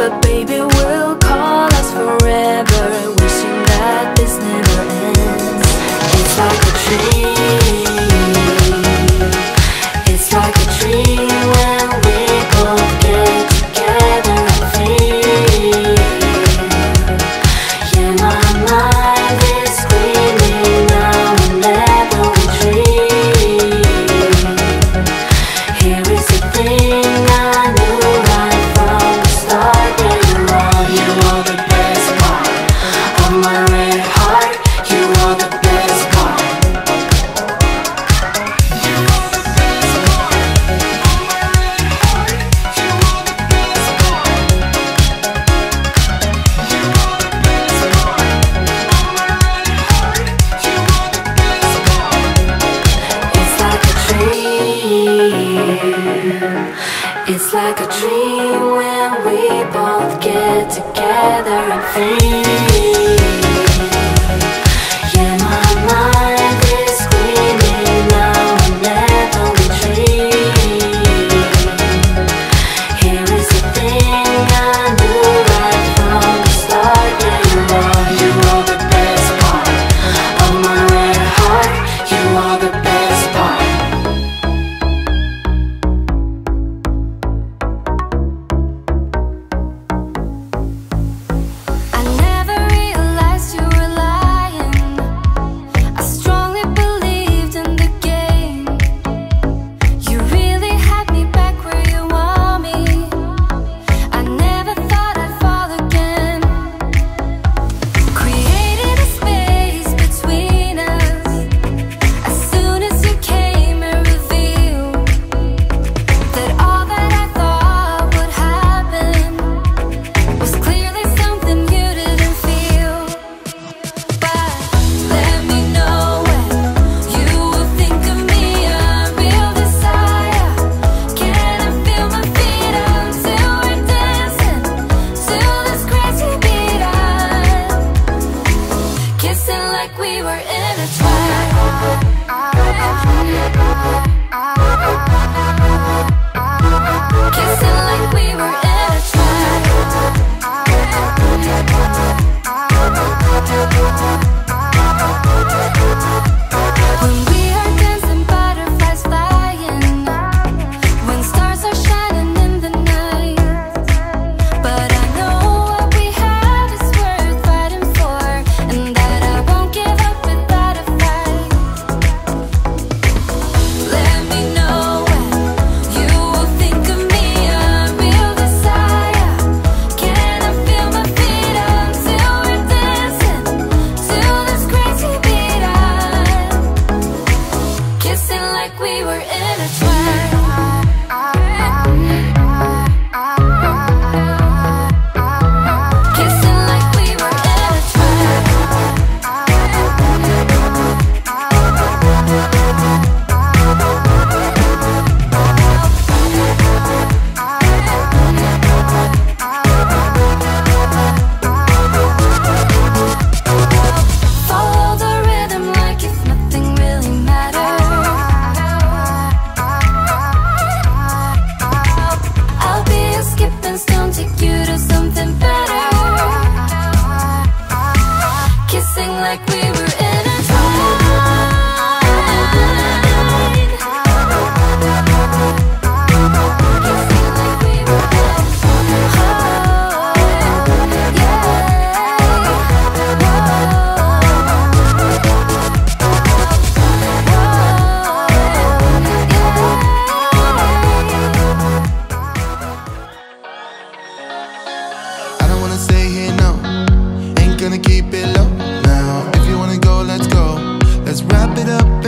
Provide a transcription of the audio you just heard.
but baby we'll call us forever, wishing that this never ends. It's like a dream, it's like a dream when we both get together and feel. Yeah, my mind is screaming now whenever we dream. Here is the thing I knew right from the start. Yeah, you are the best part of my red heart. You are the best part. You are the best part of my red heart. You are the best part. You are the best part of my red heart. You are the best part. It's like a dream. It's like a dream when we both get together and feel. Yeah, my mind is screaming now whenever we dream. Here is the thing I knew right from the start. Yeah, you are the best part of my red heart. You are the best part. I never realized you were lying. I strongly believed in the game. You really had me back where you want me. I never thought I'd fall again. Created a space between us. As soon as you came and revealed that all that I thought would happen was clearly something you didn't feel. But let me know when you will think of me, a real desire. Can I feel my feet until we're dancing till this crazy beat up, kissing like we were intertwined, kissing like we were when we are dancing, butterflies flying, when stars are shining in the night. But I know what we have is worth fighting for, and that I won't give up without a fight. Let me know when you will think of me, a real desire. Can I feel my feet until we're dancing till this crazy beat up, kissing like we were intertwined, kissing like we were follow the rhythm like if nothing really mattered. I'll be a skipping stone, take you to something better, kissing like we were intertwined, kissing like we were I don't wanna stay here, no. Ain't gonna keep it low now. If you wanna go, let's go. Let's wrap it up